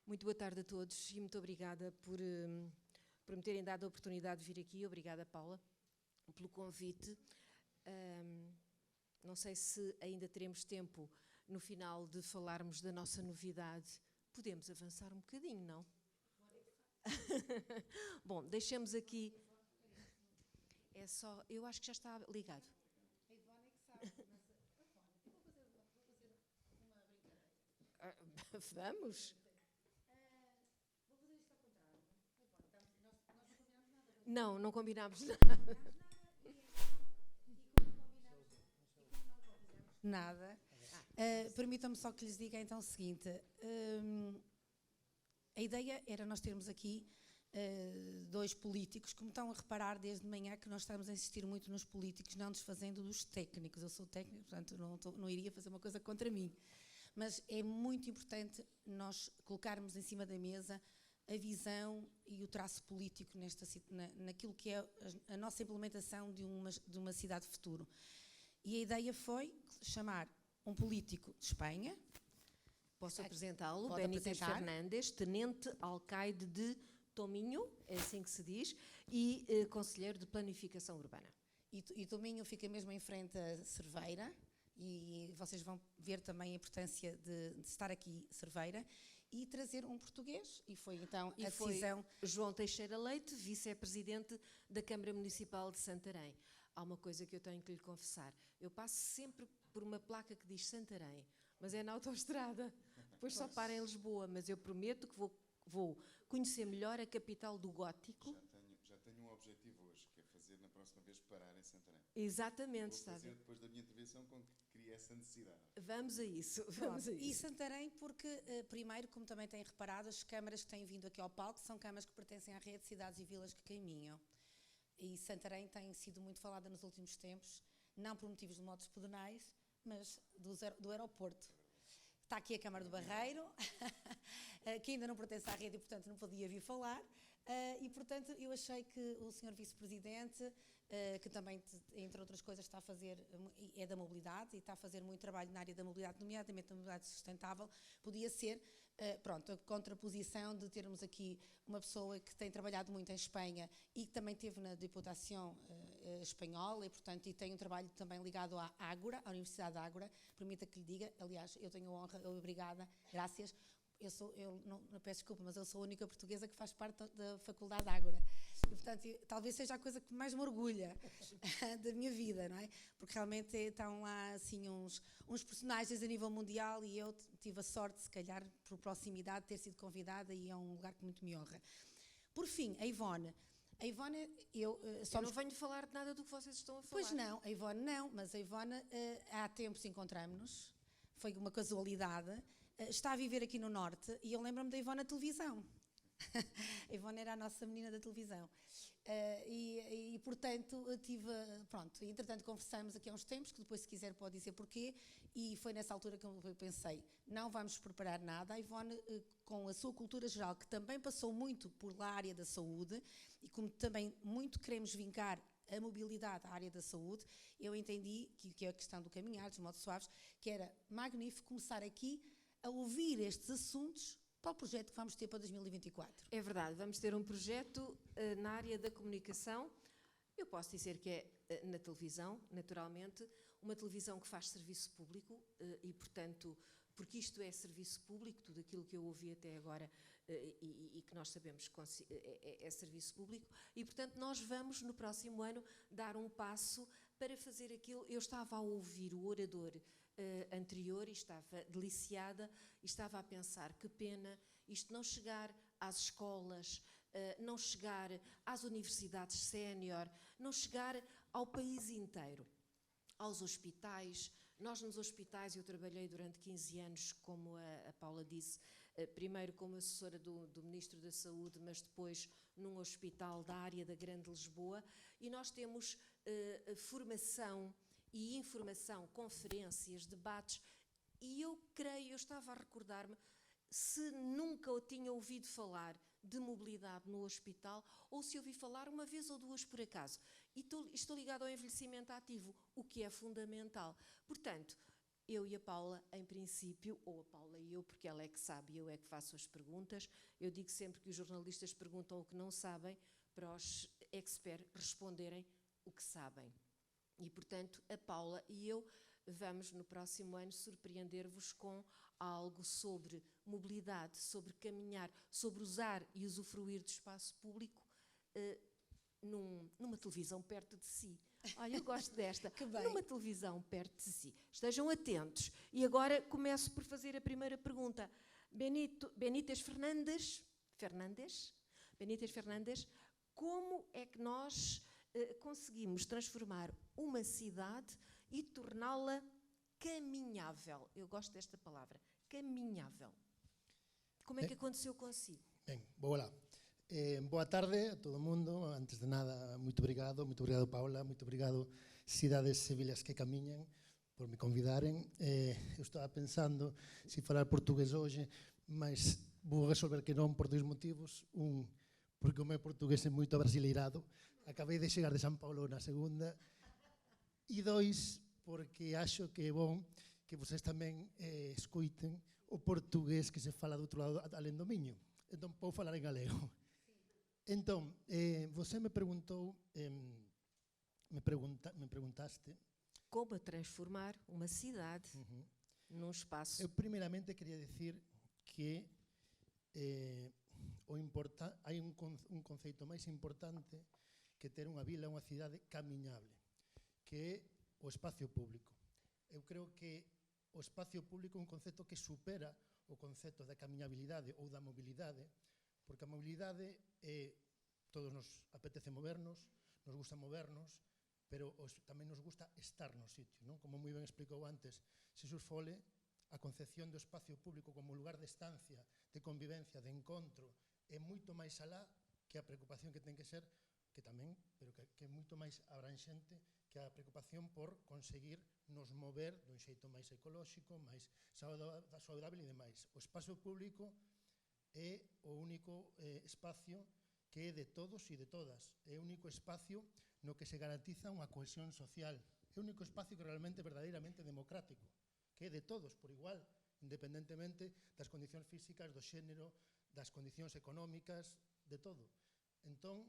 Muito boa tarde a todos e muito obrigada por me terem dado a oportunidade de vir aqui. Obrigada, Paula, pelo convite. Não sei se ainda teremos tempo no final de falarmos da nossa novidade. Podemos avançar um bocadinho, não? Bom, deixamos aqui. É só, eu acho que já está ligado. A Ivone é que sabe, mas eu vou fazer uma brincadeira. Vamos? Vou fazer isto ao contrário. Ivone, nós não combinámos nada. Não combinámos nada. Não combinámos nada. Permitam-me só que lhes diga então o seguinte. A ideia era nós termos aqui dois políticos, como estão a reparar desde de manhã que nós estamos a insistir muito nos políticos, não desfazendo dos técnicos. Eu sou técnico, portanto não iria fazer uma coisa contra mim. Mas é muito importante nós colocarmos em cima da mesa a visão e o traço político naquilo que é a nossa implementação de uma cidade futuro. E a ideia foi chamar um político de Espanha. Posso apresentá-lo? Pode Benítez apresentar. Fernandes, tenente alcaide de Tominho, é assim que se diz, e conselheiro de planificação urbana. E Tominho fica mesmo em frente a Cerveira, e vocês vão ver também a importância de estar aqui Cerveira, e trazer um português, e foi então a decisão. João Teixeira Leite, vice-presidente da Câmara Municipal de Santarém. Há uma coisa que eu tenho que lhe confessar, eu passo sempre por uma placa que diz Santarém, mas é na autoestrada, depois só paro em Lisboa, mas eu prometo que vou conhecer melhor a capital do gótico. Já tenho um objetivo hoje, que é fazer na próxima vez parar em Santarém. Exatamente, Vou fazer depois da minha intervenção com que crie essa necessidade. Vamos a isso. E Santarém porque, primeiro, como também têm reparado, as câmaras que têm vindo aqui ao palco são câmaras que pertencem à rede de cidades e vilas que caminham. E Santarém tem sido muito falada nos últimos tempos, não por motivos de modos pedonais, mas do aeroporto. Está aqui a Câmara do Barreiro, que ainda não pertence à rede e, portanto, não podia vir falar. E, portanto, eu achei que o Sr. Vice-Presidente, que também, entre outras coisas, está a fazer, é da mobilidade e está a fazer muito trabalho na área da mobilidade, nomeadamente da mobilidade sustentável, podia ser, a contraposição de termos aqui uma pessoa que tem trabalhado muito em Espanha e que também esteve na Diputação espanhola e, portanto, e tem um trabalho também ligado à Ágora, à Universidade de Ágora. Permita que lhe diga, aliás, eu tenho a honra, obrigada, graças. Eu não peço desculpa, mas eu sou a única portuguesa que faz parte da Faculdade de Ágora. E, portanto, talvez seja a coisa que mais me orgulha da minha vida, não é? Porque realmente estão lá, assim, uns personagens a nível mundial e eu tive a sorte, se calhar, por proximidade, de ter sido convidada e é um lugar que muito me honra. Por fim, a Ivone, eu não venho falar de nada do que vocês estão a falar. Pois não, a Ivone não, mas a Ivone, há tempos encontramos-nos, foi uma casualidade. Está a viver aqui no Norte e eu lembro-me da Ivone na televisão. A Ivone era a nossa menina da televisão. Portanto, entretanto conversamos aqui há uns tempos, que depois se quiser pode dizer porquê, e foi nessa altura que eu pensei, não vamos preparar nada. A Ivone, com a sua cultura geral, que também passou muito por lá a área da saúde, e como também muito queremos vincar a mobilidade à área da saúde, eu entendi que é a questão do caminhar, dos modos suaves, que era magnífico começar aqui a ouvir estes assuntos para o projeto que vamos ter para 2024. É verdade, vamos ter um projeto na área da comunicação. Eu posso dizer que é na televisão, naturalmente, uma televisão que faz serviço público e, portanto, porque isto é serviço público, tudo aquilo que eu ouvi até agora e que nós sabemos é serviço público, e, portanto, nós vamos, no próximo ano, dar um passo para fazer aquilo. Eu estava a ouvir o orador anterior e estava deliciada e estava a pensar que pena isto não chegar às escolas, não chegar às universidades sénior, não chegar ao país inteiro, aos hospitais. Nós nos hospitais, eu trabalhei durante 15 anos, como a Paula disse, primeiro como assessora do Ministro da Saúde, mas depois num hospital da área da Grande Lisboa, e nós temos formação e informação, conferências, debates, e eu estava a recordar-me se nunca eu tinha ouvido falar de mobilidade no hospital ou se ouvi falar uma vez ou duas por acaso. E estou ligado ao envelhecimento ativo, o que é fundamental. Portanto, eu e a Paula, em princípio, ou a Paula e eu, porque ela é que sabe e eu é que faço as perguntas, eu digo sempre que os jornalistas perguntam o que não sabem para os experts responderem o que sabem. E, portanto, a Paula e eu vamos, no próximo ano, surpreender-vos com algo sobre mobilidade, sobre caminhar, sobre usar e usufruir do espaço público numa televisão perto de si. Olha, eu gosto desta. Que bem. Numa televisão perto de si. Estejam atentos. E agora começo por fazer a primeira pergunta. Benítez Fernandes, como é que nós conseguimos transformar uma cidade e torná-la caminhável? Eu gosto desta palavra, caminhável. Como é que aconteceu consigo? Ben, vou lá. Boa tarde a todo o mundo. Antes de nada, moito obrigado Paula, moito obrigado Cidades Sevillas que camiñan por me convidaren. Eu estaba pensando se falar portugués hoxe, mas vou resolver que non por 2 motivos. Un, porque o meu portugués é moito brasileirado, acabei de chegar de San Paulo na segunda, e 2, porque acho que é bon que vocês tamén escoiten o portugués que se fala do outro lado alén do miño. Entón, vou falar en galego. Entón, você me preguntou, me preguntaste... Como transformar uma cidade num espaço... Eu primeiramente quería decir que hai un conceito máis importante que ter unha vila, unha cidade camiñable, que é o espacio público. Eu creo que o espacio público é un concepto que supera o concepto da camiñabilidade ou da mobilidade, porque a mobilidade todos nos apetece movernos, nos gusta movernos, pero tamén nos gusta estar no sitio, non? Como moi ben explicou antes Xesús Fole, a concepción do espacio público como lugar de estancia, de convivencia, de encontro, é moito máis alá que a preocupación que ten que ser, que tamén, pero que é moito máis abranxente que a preocupación por conseguir nos mover dun xeito máis ecolóxico, máis saudável e demais. O espacio público é o único espacio que é de todos e de todas. É o único espacio no que se garantiza unha cohesión social. É o único espacio que realmente verdadeiramente democrático, que é de todos por igual, independentemente das condicións físicas, do xénero, das condicións económicas, de todo. Entón,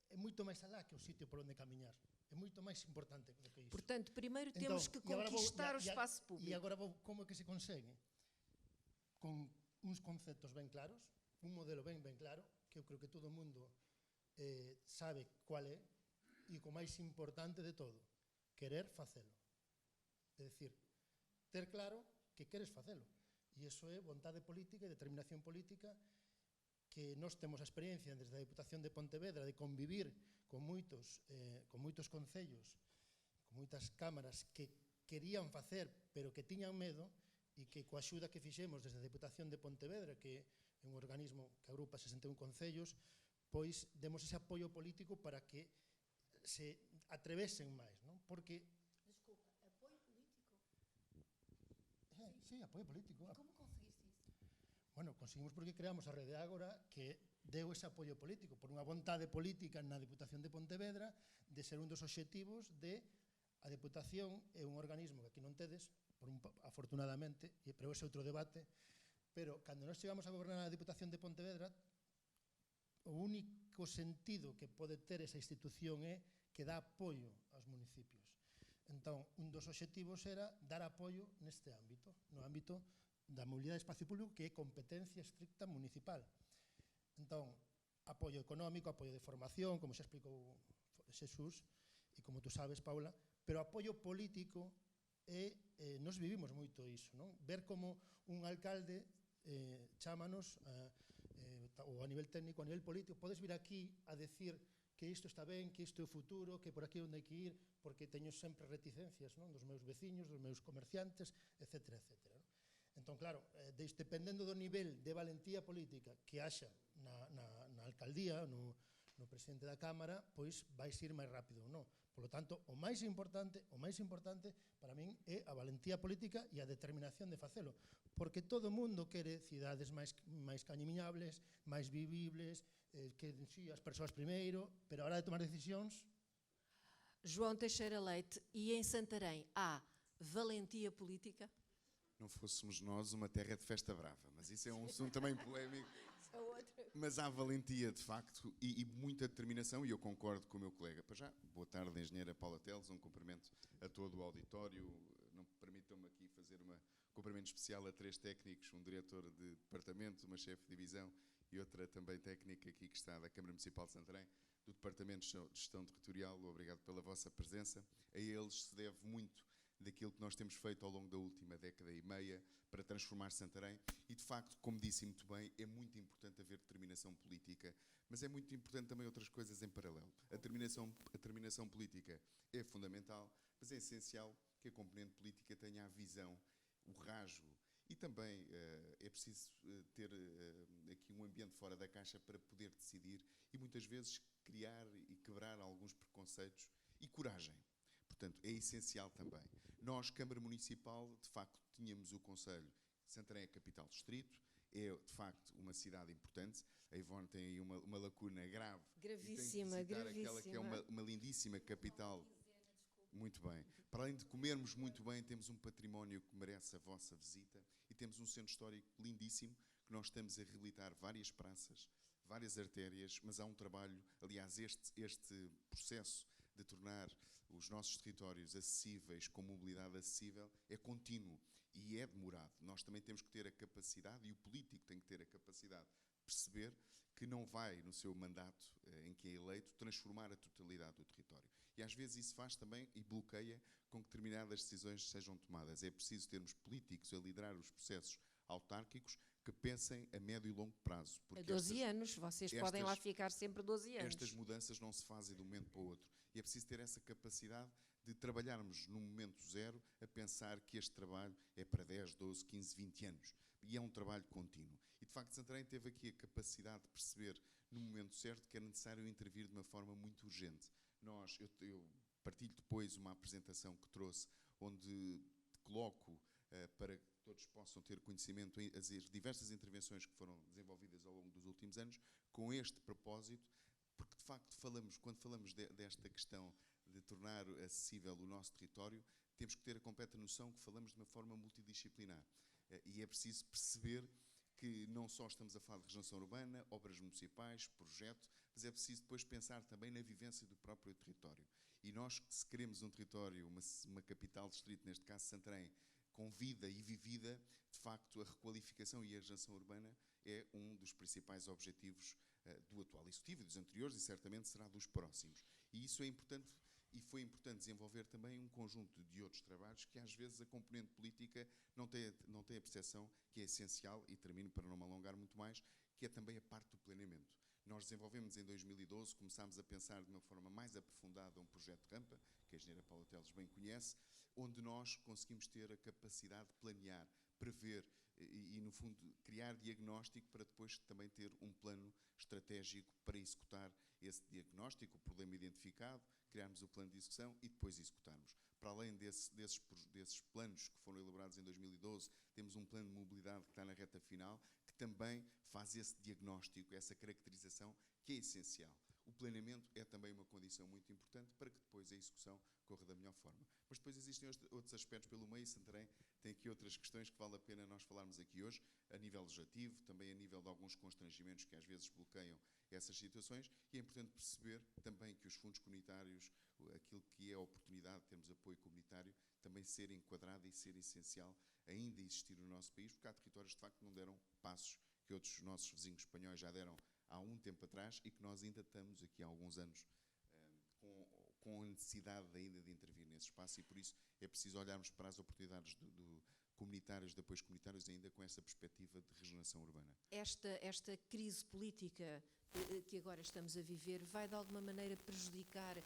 é moito máis alá que o sitio por onde camiñar. É moito máis importante do que iso. Portanto, primeiro temos que conquistar o espaço público. E agora como é que se consegue? Con uns conceptos ben claros, un modelo ben claro, que eu creo que todo o mundo sabe cual é, e o máis importante de todo, querer facelo. É dicir, ter claro que queres facelo. E iso é vontade política e determinación política que nós temos a experiencia desde a Deputación de Pontevedra de convivir con moitos concellos, con moitas cámaras que querían facer, pero que tiñan medo, e que coa axuda que fixemos desde a Deputación de Pontevedra, que é un organismo que agrupa 61 concellos, pois demos ese apoio político para que se atrevesen máis, non? Porque... Desculpa, apoio político? Sí, apoio político. Como conseguiste isto? Bueno, conseguimos porque creamos a Rede Ágora, que deu ese apoio político, por unha vontade política na Deputación de Pontevedra, de ser un dos obxectivos de a Deputación é un organismo que aquí non tedes, afortunadamente, pero ese é outro debate, pero cando nós chegamos a gobernar a Deputación de Pontevedra, o único sentido que pode ter esa institución é que dá apoio aos municipios. Entón, un dos obxectivos era dar apoio neste ámbito, no ámbito da mobilidade de espacio público, que é competencia estricta municipal. Entón, apoio económico, apoio de formación, como xa explicou Xesús, e como tú sabes, Paula, pero apoio político nos vivimos moito iso, non? Ver como un alcalde chámanos ou a nivel técnico, a nivel político, podes vir aquí a decir que isto está ben, que isto é o futuro, que por aquí onde hai que ir, porque teño sempre reticencias, non? Dos meus veciños, dos meus comerciantes, etc. Entón, claro, dependendo do nivel de valentía política que haxa na alcaldía, no presidente da Cámara, pois vais ir máis rápido ou non. Por lo tanto, o máis importante para min é a valentía política e a determinación de facelo, porque todo o mundo quere cidades máis camiñables, máis vivibles, que si, as persoas primeiro, pero a hora de tomar decisións... João Teixeira Leite, e em Santarém há valentia política? Não fôssemos nós uma terra de festa brava, mas isso é um assunto também polémico. Isso é outra. Mas há valentia, de facto, e muita determinação, e eu concordo com o meu colega. Para já, boa tarde, engenheira Paula Teles, um cumprimento a todo o auditório. Não permitam-me aqui fazer um cumprimento especial a 3 técnicos, um diretor de departamento, uma chefe de divisão e outra também técnica aqui que está da Câmara Municipal de Santarém, do Departamento de Gestão Territorial. Obrigado pela vossa presença. A eles se deve muito daquilo que nós temos feito ao longo da última década e meia para transformar Santarém e, de facto, como disse muito bem, é muito importante haver determinação política, mas é muito importante também outras coisas em paralelo. A determinação política é fundamental, mas é essencial que a componente política tenha a visão, o rasgo e também é preciso ter aqui um ambiente fora da caixa para poder decidir e muitas vezes criar e quebrar alguns preconceitos e coragem. Portanto, é essencial também. Nós, Câmara Municipal, de facto, tínhamos o Conselho. Santarém é a capital do distrito, é, de facto, uma cidade importante. A Ivone tem aí uma lacuna grave. Gravíssima, e tem que visitar gravíssima. aquela que é uma lindíssima capital. Muito bem. Para além de comermos muito bem, temos um património que merece a vossa visita e temos um centro histórico lindíssimo que nós estamos a reabilitar várias praças, várias artérias, mas há um trabalho, aliás, este processo de tornar os nossos territórios acessíveis, com mobilidade acessível, é contínuo e é demorado. Nós também temos que ter a capacidade, e o político tem que ter a capacidade de perceber que não vai, no seu mandato em que é eleito, transformar a totalidade do território. E às vezes isso faz também e bloqueia com que determinadas decisões sejam tomadas. É preciso termos políticos a liderar os processos autárquicos que pensem a médio e longo prazo. A 12 anos, vocês podem lá ficar sempre 12 anos. Estas mudanças não se fazem de um momento para o outro. E é preciso ter essa capacidade de trabalharmos no momento zero a pensar que este trabalho é para 10, 12, 15, 20 anos. E é um trabalho contínuo. E de facto Santarém teve aqui a capacidade de perceber no momento certo que era necessário intervir de uma forma muito urgente. Eu partilho depois uma apresentação que trouxe, onde coloco para que todos possam ter conhecimento as diversas intervenções que foram desenvolvidas ao longo dos últimos anos, com este propósito, porque de facto quando falamos desta questão de tornar acessível o nosso território, temos que ter a completa noção que falamos de uma forma multidisciplinar. E é preciso perceber que não só estamos a falar de regeneração urbana, obras municipais, projeto, mas é preciso depois pensar também na vivência do próprio território. E nós, se queremos um território, uma capital distrito, neste caso Santarém, com vida e vivida, de facto a requalificação e a regeneração urbana é um dos principais objetivos do atual Executivo e dos anteriores e certamente será dos próximos. E isso é importante. E foi importante desenvolver também um conjunto de outros trabalhos que às vezes a componente política não tem a percepção que é essencial, e termino para não me alongar muito mais, que é também a parte do planeamento. Nós desenvolvemos em 2012, começámos a pensar de uma forma mais aprofundada um projeto de rampa, que a engenheira Paula Teles bem conhece, onde nós conseguimos ter a capacidade de planear, prever e no fundo, criar diagnóstico para depois também ter um plano estratégico para executar esse diagnóstico, o problema identificado, criarmos o plano de execução e depois executarmos. Para além desses planos que foram elaborados em 2012, temos um plano de mobilidade que está na reta final, que também faz esse diagnóstico, essa caracterização, que é essencial. O planeamento é também uma condição muito importante para que depois a execução corra da melhor forma. Mas depois existem outros aspectos pelo meio. Santarém tem aqui outras questões que vale a pena nós falarmos aqui hoje, a nível legislativo, também a nível de alguns constrangimentos que às vezes bloqueiam essas situações, e é importante perceber também que os fundos comunitários, aquilo que é a oportunidade de termos apoio comunitário, também ser enquadrado e ser essencial ainda existir no nosso país, porque há territórios de facto que não deram passos que outros nossos vizinhos espanhóis já deram há um tempo atrás e que nós ainda estamos aqui há alguns anos com a necessidade ainda de intervir nesse espaço, e por isso é preciso olharmos para as oportunidades comunitários, de apoios comunitários, ainda com essa perspectiva de regeneração urbana. Esta crise política que agora estamos a viver vai de alguma maneira prejudicar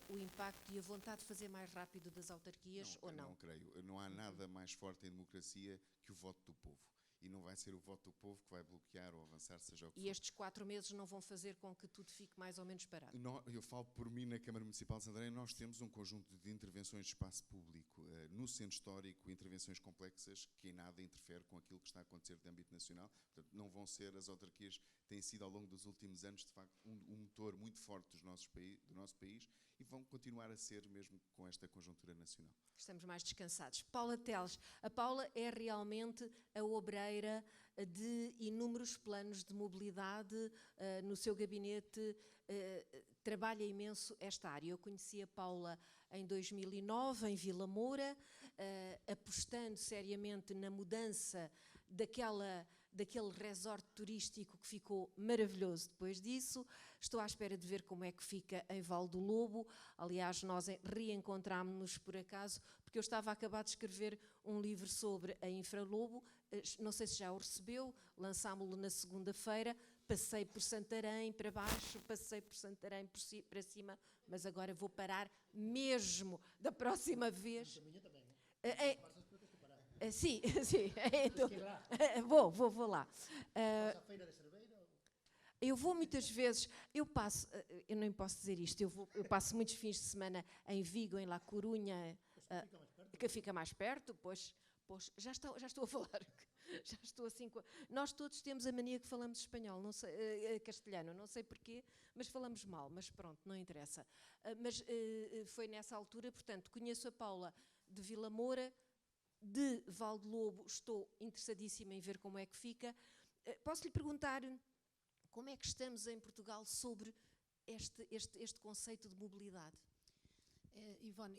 o impacto e a vontade de fazer mais rápido das autarquias ou não? Não creio. Não há nada mais forte em democracia que o voto do povo. e não vai ser o voto do povo que vai bloquear ou avançar, seja o que E for. estes 4 meses não vão fazer com que tudo fique mais ou menos parado? Eu falo por mim na Câmara Municipal de Santarém, nós temos um conjunto de intervenções de espaço público no centro histórico, intervenções complexas que em nada interfere com aquilo que está a acontecer de âmbito nacional. Portanto, não vão ser, as autarquias têm sido ao longo dos últimos anos, de facto, um motor muito forte do nosso país e vão continuar a ser mesmo com esta conjuntura nacional. Estamos mais descansados. Paula Teles. A Paula é realmente a obreira de inúmeros planos de mobilidade. No seu gabinete trabalha imenso esta área. Eu conheci a Paula em 2009, em Vila Moura, apostando seriamente na mudança daquele resort turístico que ficou maravilhoso depois disso. Estou à espera de ver como é que fica em Val do Lobo. Aliás, nós reencontrámos-nos por acaso, porque eu estava a acabar de escrever um livro sobre a Infralobo. Não sei se já o recebeu, lançámo-lo na segunda-feira. Passei por Santarém para baixo, passei por Santarém para cima, mas agora vou parar mesmo da próxima vez. Sim, sim. Então, vou lá. Eu vou muitas vezes, eu nem posso dizer isto, eu passo muitos fins de semana em Vigo, em La Corunha, que fica mais perto, pois já estou a falar, já estou assim. Nós todos temos a mania que falamos espanhol, não sei, castelhano, não sei porquê, mas falamos mal, mas pronto, não interessa. Mas foi nessa altura, portanto, conheço a Paula de Vila Moura, de Val do Lobo, estou interessadíssima em ver como é que fica. Posso lhe perguntar como é que estamos em Portugal sobre este conceito de mobilidade? Ivone,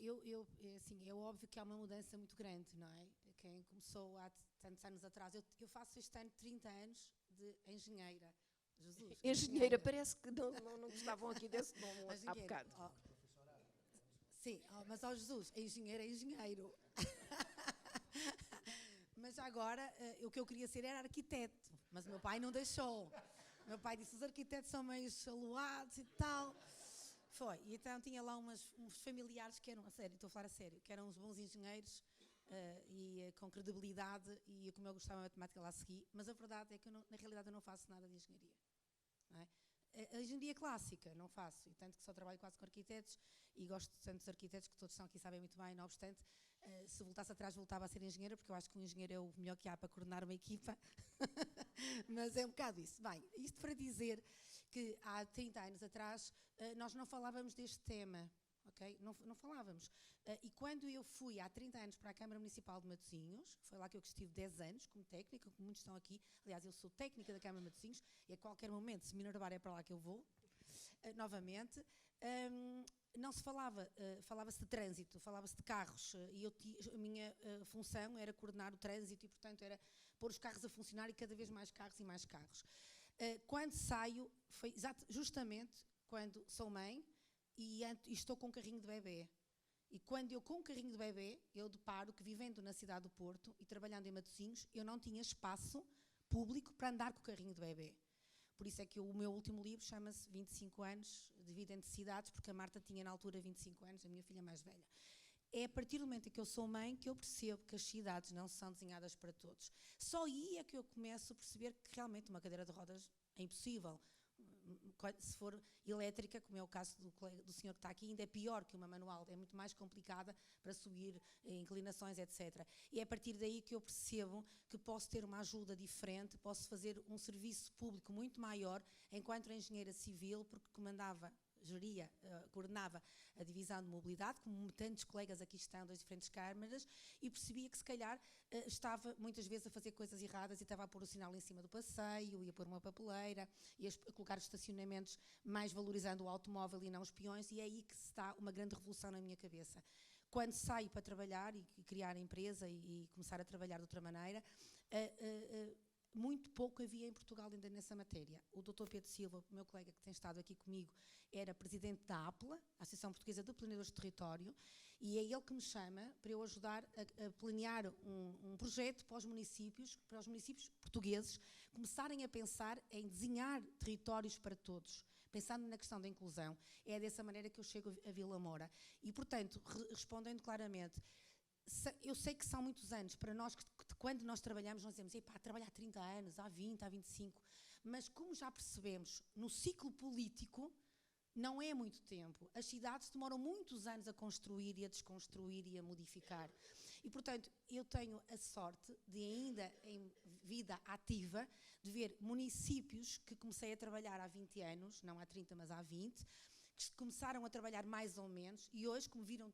assim, é óbvio que há uma mudança muito grande, não é? Quem começou há tantos anos atrás, eu faço este ano 30 anos de engenheira. Jesus, engenheira, parece que não gostavam aqui desse nome há bocado. Sim, mas Jesus, engenheiro é engenheiro. Mas agora, o que eu queria ser era arquiteto, mas o meu pai não deixou. Meu pai disse, os arquitetos são meio aluados e tal. Foi, e então tinha lá uns familiares que eram, a sério, estou a falar a sério, que eram uns bons engenheiros com credibilidade, e como eu gostava de matemática lá segui, mas a verdade é que na realidade eu não faço nada de engenharia. Não é? A engenharia clássica não faço, e tanto que só trabalho quase com arquitetos, e gosto tanto dos arquitetos que todos estão aqui sabem muito bem, não obstante, se voltasse atrás voltava a ser engenheira, porque eu acho que um engenheiro é o melhor que há para coordenar uma equipa, mas é um bocado isso. Bem, isto para dizer que há 30 anos atrás nós não falávamos deste tema, ok? Não falávamos. E quando eu fui há 30 anos para a Câmara Municipal de Matosinhos, foi lá que eu estive 10 anos como técnica, como muitos estão aqui, aliás eu sou técnica da Câmara de Matosinhos, e a qualquer momento, se me enervar é para lá que eu vou, novamente, não se falava, falava-se de trânsito, falava-se de carros, e a minha função era coordenar o trânsito e, portanto, era pôr os carros a funcionar e cada vez mais carros e mais carros. Quando saio, foi justamente quando sou mãe e estou com um carrinho de bebê. E quando eu com um carrinho de bebê, eu deparo que vivendo na cidade do Porto e trabalhando em Matosinhos, eu não tinha espaço público para andar com o carrinho de bebê. Por isso é que o meu último livro chama-se 25 anos de vida entre cidades, porque a Marta tinha na altura 25 anos, a minha filha mais velha. É a partir do momento em que eu sou mãe que eu percebo que as cidades não são desenhadas para todos. Só aí é que eu começo a perceber que realmente uma cadeira de rodas é impossível. Se for elétrica, como é o caso do senhor que está aqui, ainda é pior que uma manual, é muito mais complicada para subir inclinações, etc. E é a partir daí que eu percebo que posso ter uma ajuda diferente, posso fazer um serviço público muito maior enquanto engenheira civil, porque coordenava a divisão de mobilidade, como tantos colegas aqui estão das diferentes câmaras, e percebia que se calhar estava muitas vezes a fazer coisas erradas e estava a pôr o sinal em cima do passeio, ia pôr uma papeleira, ia colocar os estacionamentos mais valorizando o automóvel e não os peões, e é aí que se está uma grande revolução na minha cabeça. Quando saio para trabalhar e criar a empresa e começar a trabalhar de outra maneira, muito pouco havia em Portugal ainda nessa matéria. O Dr. Pedro Silva, o meu colega que tem estado aqui comigo, era presidente da APLA, a Associação Portuguesa de Planeadores de Território, e é ele que me chama para eu ajudar a planear um projeto para os municípios portugueses começarem a pensar em desenhar territórios para todos, pensando na questão da inclusão. É dessa maneira que eu chego a Vila Moura. E, portanto, respondendo claramente, eu sei que são muitos anos, para nós que quando nós trabalhamos, nós dizemos, epá, trabalhar há 30 anos, há 20, há 25, mas como já percebemos, no ciclo político, não é muito tempo. As cidades demoram muitos anos a construir e a desconstruir e a modificar. E, portanto, eu tenho a sorte de ainda, em vida ativa, de ver municípios que comecei a trabalhar há 20 anos, não há 30, mas há 20, que começaram a trabalhar mais ou menos, e hoje, como viram,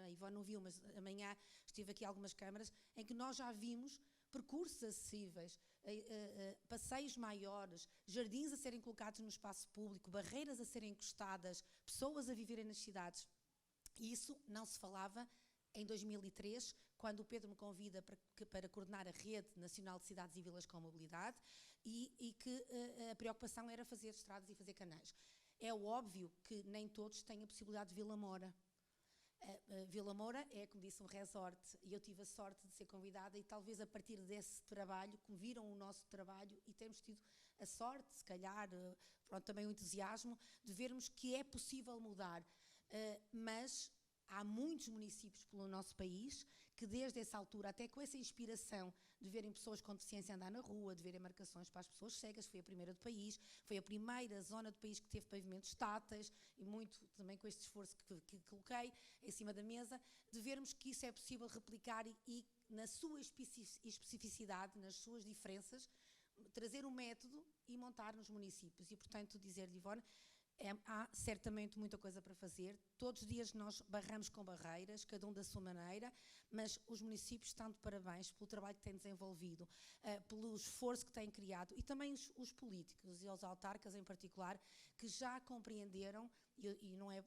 a Ivone não viu, mas amanhã estive aqui algumas câmaras, em que nós já vimos percursos acessíveis, passeios maiores, jardins a serem colocados no espaço público, barreiras a serem encostadas, pessoas a viverem nas cidades. E isso não se falava em 2003, quando o Pedro me convida para coordenar a Rede Nacional de Cidades e Vilas com Mobilidade e que a preocupação era fazer estradas e fazer canais. É óbvio que nem todos têm a possibilidade de Vila Moura. Vila Moura é, como disse, um resort, e eu tive a sorte de ser convidada e talvez a partir desse trabalho, como viram o nosso trabalho e temos tido a sorte, se calhar, pronto, também o entusiasmo, de vermos que é possível mudar. Mas há muitos municípios pelo nosso país que desde essa altura, até com essa inspiração de verem pessoas com deficiência andar na rua, de verem marcações para as pessoas cegas, foi a primeira do país, foi a primeira zona do país que teve pavimentos táteis, e muito também com este esforço que coloquei em cima da mesa, de vermos que isso é possível replicar e na sua especificidade, nas suas diferenças, trazer um método e montar nos municípios. E, portanto, dizer-lhe, Ivone, há certamente muita coisa para fazer. Todos os dias nós barramos com barreiras, cada um da sua maneira, mas os municípios estão de parabéns pelo trabalho que têm desenvolvido, pelo esforço que têm criado, e também os políticos e os autarcas em particular, que já compreenderam, e não é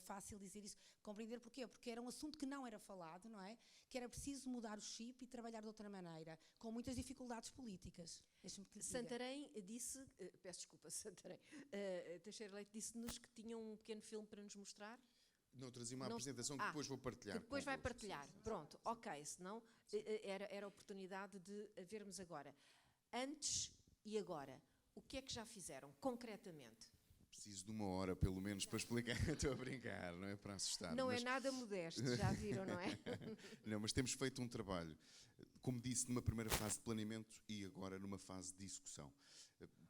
fácil dizer isso, compreender porquê? Porque era um assunto que não era falado, não é? Que era preciso mudar o chip e trabalhar de outra maneira, com muitas dificuldades políticas. Santarém disse, peço desculpa, Santarém, Teixeira Leite disse-nos que tinha um pequeno filme para nos mostrar. Não, trazia uma apresentação que depois vou partilhar. Que depois vai convosco. partilhar. Pronto, ok, senão era a oportunidade de vermos agora. Antes e agora, o que é que já fizeram, concretamente? Preciso de 1 hora, pelo menos, para explicar. Estou a brincar, não é para assustar. Não mas... é nada modesto, já viram, não é? Não, mas temos feito um trabalho, como disse, numa primeira fase de planeamento e agora numa fase de execução.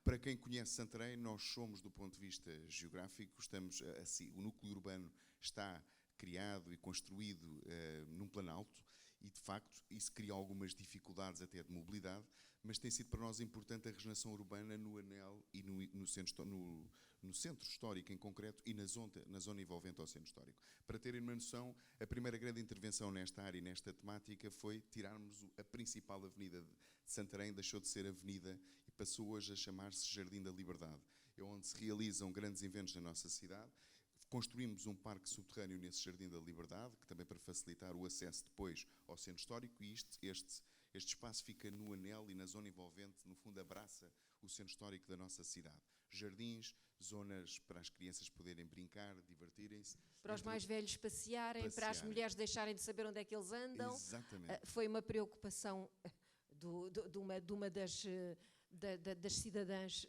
Para quem conhece Santarém, nós somos, do ponto de vista geográfico, estamos assim, o núcleo urbano está criado e construído num planalto e, de facto, isso cria algumas dificuldades até de mobilidade, mas tem sido para nós importante a regeneração urbana no anel e no centro histórico em concreto e na zona envolvente ao centro histórico. Para terem uma noção, a primeira grande intervenção nesta área e nesta temática foi tirarmos a principal avenida de Santarém, deixou de ser avenida e passou hoje a chamar-se Jardim da Liberdade. É onde se realizam grandes eventos na nossa cidade. Construímos um parque subterrâneo nesse Jardim da Liberdade, que também para facilitar o acesso depois ao centro histórico, e este espaço fica no anel e na zona envolvente, no fundo abraça o centro histórico da nossa cidade. Jardins, zonas para as crianças poderem brincar, divertirem-se. Para os mais velhos passearem, para as mulheres deixarem de saber onde é que eles andam. Exatamente. Foi uma preocupação de uma das cidadãs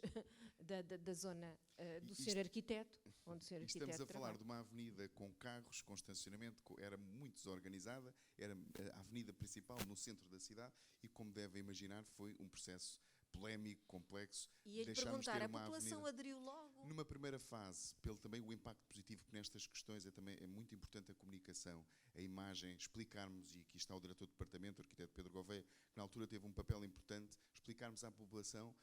da zona do Sr. Arquiteto, onde o Sr. Arquiteto estamos a trabalha. falar de uma avenida com carros, com estacionamento, era muito desorganizada, era a avenida principal no centro da cidade e, como devem imaginar, foi um processo polémico, complexo. E ele perguntar, a população aderiu logo? Numa primeira fase, pelo também o impacto positivo, que nestas questões é muito importante a comunicação, a imagem, explicarmos, e aqui está o diretor do departamento, o arquiteto Pedro Gouveia, que na altura teve um papel importante, explicarmos à população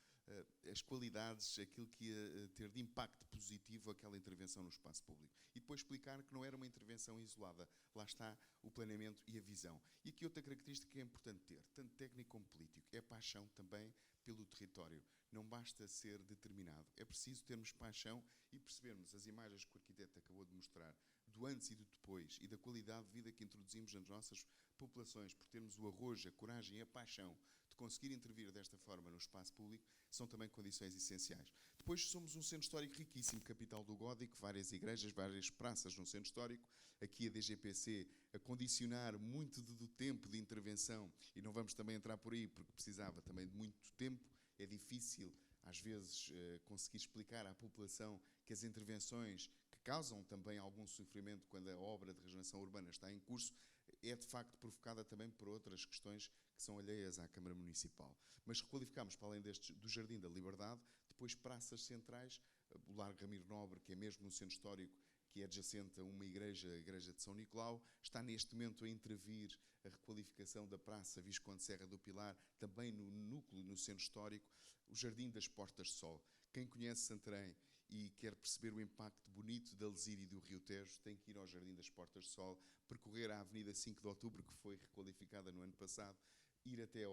as qualidades, aquilo que ia ter de impacto positivo aquela intervenção no espaço público. E depois explicar que não era uma intervenção isolada. Lá está o planeamento e a visão. E aqui outra característica que é importante ter, tanto técnico como político, é a paixão também pelo território. Não basta ser determinado. É preciso termos paixão e percebermos as imagens que o arquiteto acabou de mostrar, do antes e do depois, e da qualidade de vida que introduzimos nas nossas populações, por termos o arrojo, a coragem e a paixão de conseguir intervir desta forma no espaço público, são também condições essenciais. Depois somos um centro histórico riquíssimo, capital do Gótico, várias igrejas, várias praças no centro histórico, aqui a DGPC a condicionar muito do tempo de intervenção, e não vamos também entrar por aí, porque precisava também de muito tempo, é difícil às vezes conseguir explicar à população que as intervenções que causam também algum sofrimento quando a obra de regeneração urbana está em curso, é de facto provocada também por outras questões que são alheias à Câmara Municipal. Mas requalificámos, para além do Jardim da Liberdade, depois praças centrais, o Largo Ramiro Nobre, que é mesmo no centro histórico, que é adjacente a uma igreja, a Igreja de São Nicolau, está neste momento a intervir a requalificação da Praça Visconde Serra do Pilar, também no núcleo, no centro histórico, o Jardim das Portas de Sol. Quem conhece Santarém e quer perceber o impacto bonito da Lesíria e do Rio Tejo, tem que ir ao Jardim das Portas de Sol, percorrer a Avenida 5 de Outubro, que foi requalificada no ano passado, ir até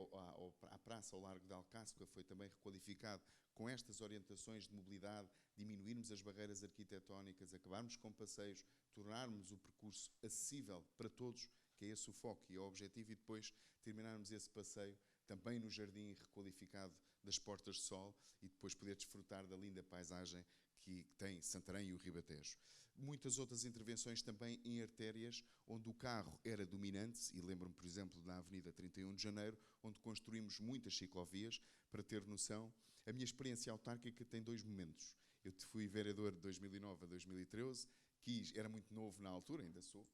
à Praça, ao Largo de Alcáçova, foi também requalificado com estas orientações de mobilidade, diminuirmos as barreiras arquitetónicas, acabarmos com passeios, tornarmos o percurso acessível para todos, que é esse o foco e é o objetivo, e depois terminarmos esse passeio também no jardim requalificado das Portas de Sol e depois poder desfrutar da linda paisagem que tem Santarém e o Ribatejo. Muitas outras intervenções também em artérias onde o carro era dominante, e lembro-me, por exemplo, na Avenida 31 de Janeiro, onde construímos muitas ciclovias. Para ter noção, a minha experiência autárquica tem 2 momentos. Eu fui vereador de 2009 a 2013, era muito novo na altura, ainda sou,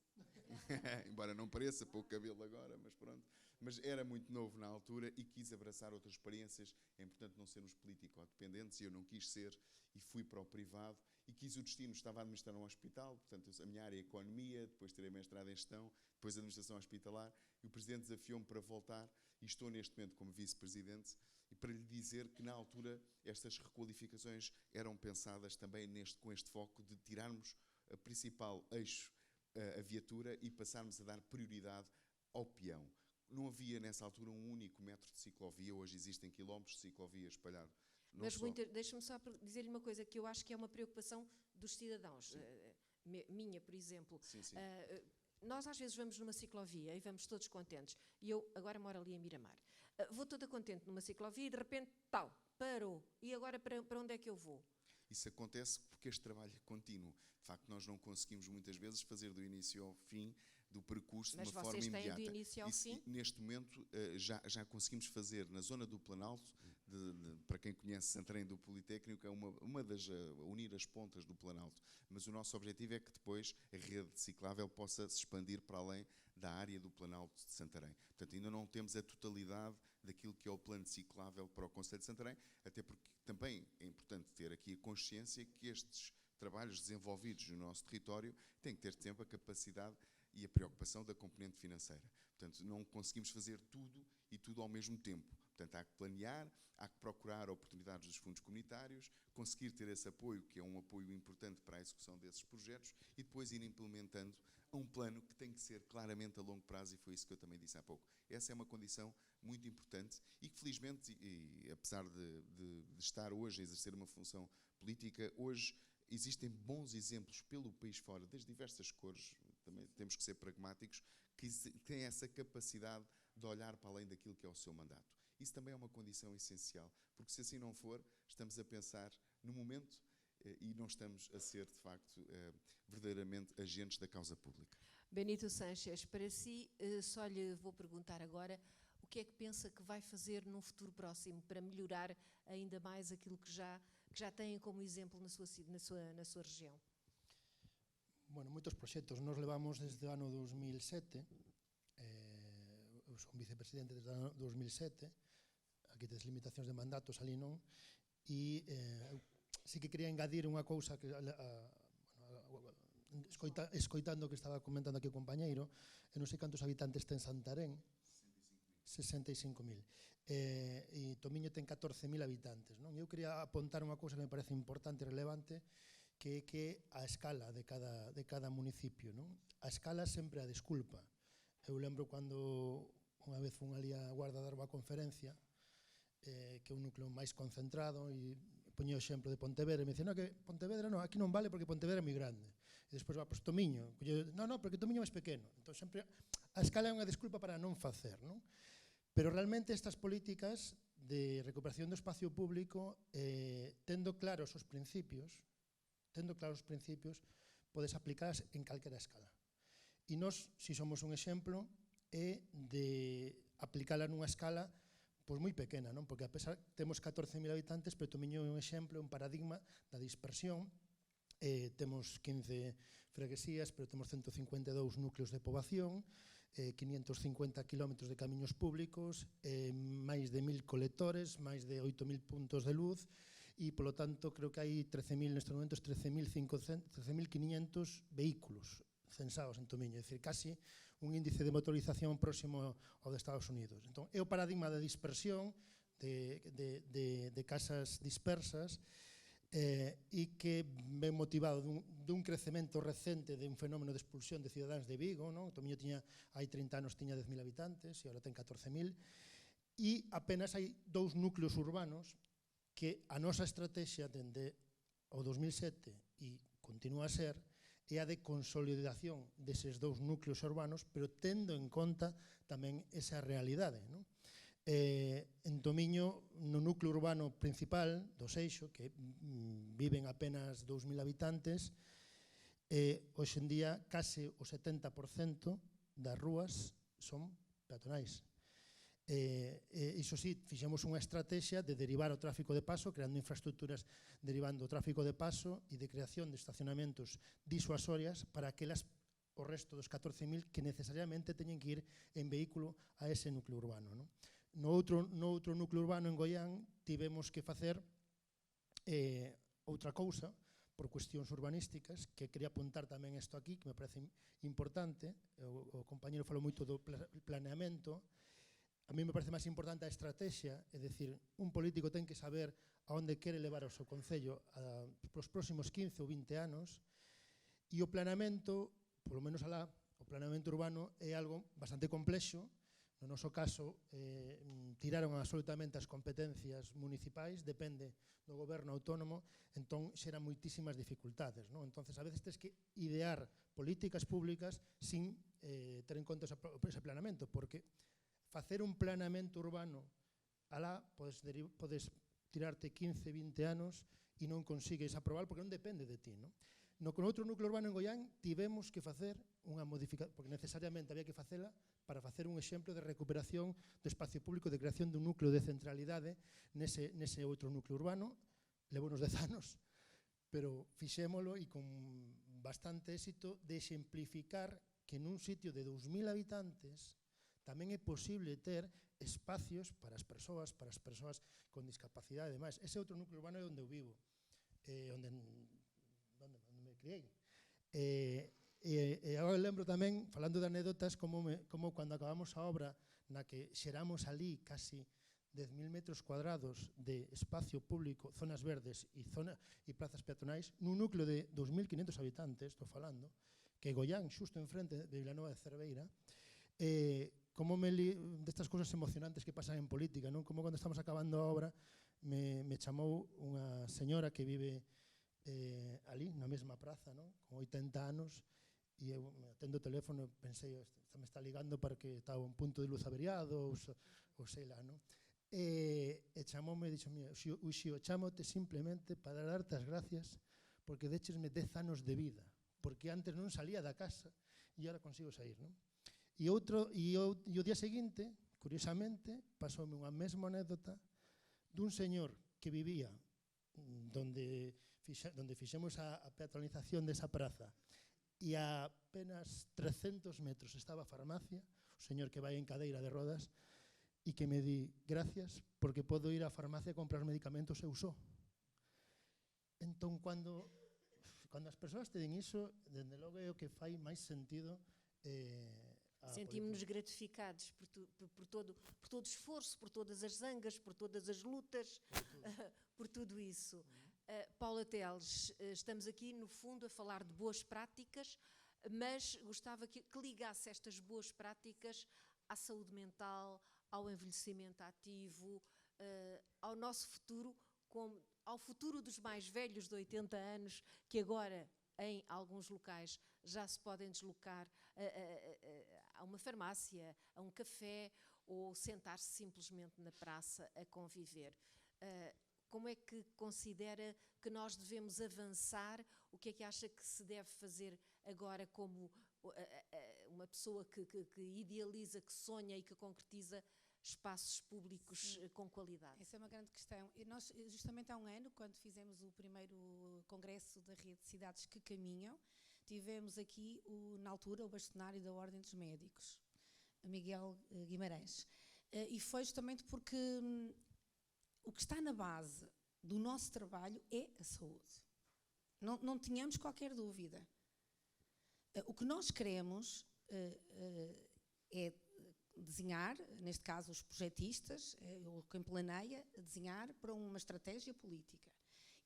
embora não pareça, pouco cabelo agora, mas pronto. Mas era muito novo na altura e quis abraçar outras experiências. É importante não sermos político-dependentes, e eu não quis ser, e fui para o privado, e quis o destino. Estava a administrar um hospital, portanto a minha área é economia, depois tirei mestrado em gestão, depois administração hospitalar, e o Presidente desafiou-me para voltar, e estou neste momento como vice-presidente, e para lhe dizer que na altura estas requalificações eram pensadas também com este foco de tirarmos a principal eixo, a viatura, e passarmos a dar prioridade ao peão. Não havia nessa altura um único metro de ciclovia, hoje existem quilómetros de ciclovia espalhados. Mas deixa-me só dizer-lhe uma coisa que eu acho que é uma preocupação dos cidadãos. Minha, por exemplo. Sim, sim. Nós às vezes vamos numa ciclovia e vamos todos contentes. E eu agora moro ali em Miramar. Vou toda contente numa ciclovia e de repente, parou. E agora para onde é que eu vou? Isso acontece porque este trabalho é contínuo. De facto, nós não conseguimos muitas vezes fazer do início ao fim do percurso de uma forma imediata. Mas vocês têm do início ao fim? Neste momento já conseguimos fazer na zona do Planalto, para quem conhece Santarém do Politécnico, é uma das unir as pontas do Planalto. Mas o nosso objetivo é que depois a rede ciclável possa se expandir para além da área do Planalto de Santarém. Portanto, ainda não temos a totalidade daquilo que é o plano ciclável para o Concelho de Santarém, até porque também é importante ter aqui a consciência que estes trabalhos desenvolvidos no nosso território têm que ter sempre a capacidade e a preocupação da componente financeira. Portanto, não conseguimos fazer tudo e tudo ao mesmo tempo. Portanto, há que planear, há que procurar oportunidades dos fundos comunitários, conseguir ter esse apoio, que é um apoio importante para a execução desses projetos, e depois ir implementando um plano que tem que ser claramente a longo prazo, e foi isso que eu também disse há pouco. Essa é uma condição muito importante e que, felizmente, e apesar de estar hoje a exercer uma função política, hoje existem bons exemplos pelo país fora, das diversas cores, também temos que ser pragmáticos, que têm essa capacidade de olhar para além daquilo que é o seu mandato. Isso também é uma condição essencial, porque se assim não for, estamos a pensar no momento e não estamos a ser, de facto, verdadeiramente agentes da causa pública. Benito Sanches, para si, só lhe vou perguntar agora o que é que pensa que vai fazer num futuro próximo para melhorar ainda mais aquilo que já têm como exemplo na sua região? Bueno, moitos proxectos. Nos levamos desde o ano 2007, eu son vicepresidente desde o ano 2007, aquí tes limitacións de mandatos, ali non, e sí que quería engadir unha cousa que escoitando o que estaba comentando aquí o compañeiro, e non sei cantos habitantes ten Santarén. 65.000. E Tomiño ten 14.000 habitantes. Non? Eu quería apontar unha cousa que me parece importante e relevante, que é que a escala de cada municipio. Non? A escala sempre a desculpa. Eu lembro cando unha vez fun ali a Guarda dar unha conferencia, que é un núcleo máis concentrado, e poñía o exemplo de Pontevedra, e me dicía, no, que Pontevedra non, aquí non vale porque Pontevedra é moi grande. E despois va, pois Tomiño, non, porque Tomiño é máis pequeno. Entón sempre a escala é unha desculpa para non facer, non? Pero realmente estas políticas de recuperación do espacio público, tendo claros os principios, podes aplicalas en calquera escala. E nós, se somos un exemplo, é de aplicala nunha escala pois moi pequena, non? Porque a pesar temos 14.000 habitantes, pero Tomiño é un exemplo, un paradigma da dispersión. Temos 15 freguesías, pero temos 152 núcleos de poboación, 550 kilómetros de camiños públicos, máis de 1000 colectores, máis de 8000 puntos de luz, e, polo tanto, creo que hai 13.000, nestes momentos, 13.500 vehículos censados en Tomiño, é dicir, casi un índice de motorización próximo ao de Estados Unidos. Entón, é o paradigma da dispersión, de casas dispersas, e que ven motivado dun crecemento recente de un fenómeno de expulsión de cidadáns de Vigo, non? Tomiño hai 30 anos tiña 10.000 habitantes e agora ten 14.000, e apenas hai 2 núcleos urbanos que a nosa estrategia dende o 2007 e continúa a ser é a de consolidación deses 2 núcleos urbanos, pero tendo en conta tamén esa realidade, non? En Tomiño, no núcleo urbano principal do Seixo, que viven apenas 2.000 habitantes, hoxe en día case o 70% das rúas son peatonais. Iso sí, fixemos unha estrategia de derivar o tráfico de paso, creando infraestructuras derivando o tráfico de paso e de creación de estacionamentos disuasorias para aquelas o resto dos 14.000 que necesariamente teñen que ir en vehículo a ese núcleo urbano, non? No outro núcleo urbano en Goián tivemos que facer outra cousa por cuestións urbanísticas, que quería apuntar tamén isto aquí, que me parece importante. O compañero falou moito do planeamento. A mí me parece máis importante a estrategia, é dicir, un político ten que saber a onde quere levar o seu concello pros próximos 15 ou 20 anos, e o planeamento, polo menos alá, o planeamento urbano é algo bastante complexo. No noso caso, tiraron absolutamente as competencias municipais, depende do goberno autónomo, entón xeran moitísimas dificultades, non? Entonces, a veces tens que idear políticas públicas sin ter en conta ese planeamento, porque facer un planeamento urbano alá podes tirarte 15, 20 anos e non consigues aprobar porque non depende de ti, non? No outro núcleo urbano en Goián tivemos que facer unha modificación, porque necesariamente había que facela para facer un exemplo de recuperación do espacio público, de creación dun núcleo de centralidade nese outro núcleo urbano. Levou uns 10 anos, pero fixémolo e con bastante éxito de exemplificar que nun sitio de 2.000 habitantes tamén é posible ter espacios para as persoas con discapacidade e demais. Ese outro núcleo urbano é onde eu vivo, onde me criei. E agora lembro tamén, falando de anécdotas, como cando acabamos a obra na que xeramos ali casi 10.000 metros cuadrados de espacio público, zonas verdes e plazas peatonais, nun núcleo de 2.500 habitantes, estou falando, que é Goián, xusto enfrente de Vilanova de Cerveira, como destas cousas emocionantes que pasan en política, non? Como cando estamos acabando a obra me chamou unha señora que vive ali, na mesma praza, non? Con 80 anos, e eu atendo o teléfono e pensei, me está ligando para que estaba un punto de luz averiado ou sei lá, non? E chamoume e dixo, mira, Uxío, chámote simplemente para darte as gracias porque déchesme 10 anos de vida, porque antes non salía da casa e agora consigo sair, non? E o día seguinte, curiosamente, pasoume unha mesma anécdota dun señor que vivía donde fixemos a peatonalización desa praza e a apenas 300 metros estaba a farmacia, o señor que vai en cadeira de rodas, e que me di, gracias, porque podo ir á farmacia a comprar medicamentos eu só. Entón, cando as persoas te din iso, dende logo é o que fai máis sentido. Sentimos-nos gratificados por todo o esforço, por todas as zangas, por todas as lutas, por tudo isso. Paula Teles, estamos aqui, no fundo, a falar de boas práticas, mas gostava que ligasse estas boas práticas à saúde mental, ao envelhecimento ativo, ao nosso futuro, ao futuro dos mais velhos de 80 anos, que agora, em alguns locais, já se podem deslocar a uma farmácia, a um café, ou sentar-se simplesmente na praça a conviver. Como é que considera que nós devemos avançar? O que é que acha que se deve fazer agora como uma pessoa que idealiza, que sonha e que concretiza espaços públicos com qualidade? Essa é uma grande questão. E nós, justamente há um ano, quando fizemos o primeiro congresso da Rede de Cidades que Caminham, tivemos aqui, na altura, o bastonário da Ordem dos Médicos. Miguel Guimarães. E foi justamente porque o que está na base do nosso trabalho é a saúde. Não tenhamos qualquer dúvida. O que nós queremos é desenhar, neste caso os projetistas, quem planeia, desenhar para uma estratégia política.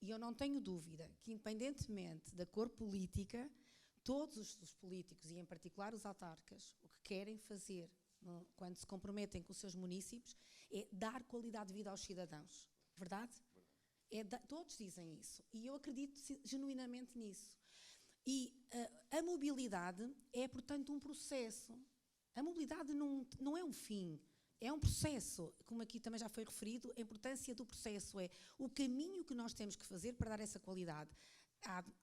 E eu não tenho dúvida que, independentemente da cor política, todos os políticos, e em particular os autarcas, o que querem fazer quando se comprometem com os seus municípios é dar qualidade de vida aos cidadãos. Verdade? Todos dizem isso. E eu acredito genuinamente nisso. E a mobilidade é, portanto, um processo. A mobilidade não é um fim, é um processo. Como aqui também já foi referido, a importância do processo é o caminho que nós temos que fazer para dar essa qualidade.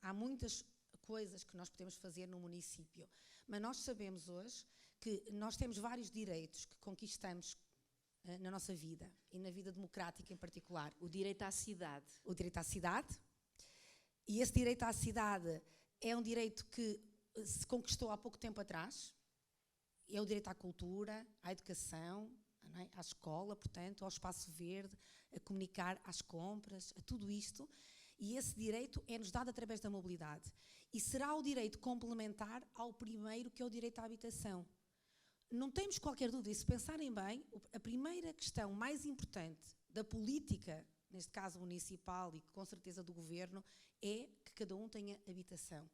Há muitas coisas que nós podemos fazer no município, mas nós sabemos hoje que nós temos vários direitos que conquistamos na nossa vida e na vida democrática em particular. O direito à cidade. O direito à cidade. E esse direito à cidade é um direito que se conquistou há pouco tempo atrás. É o direito à cultura, à educação, não é? À escola, portanto, ao espaço verde, a comunicar, às compras, a tudo isto. E esse direito é-nos dado através da mobilidade. E será o direito complementar ao primeiro, que é o direito à habitação. Não temos qualquer dúvida, e se pensarem bem, a primeira questão mais importante da política, neste caso municipal e com certeza do governo, é que cada um tenha habitação.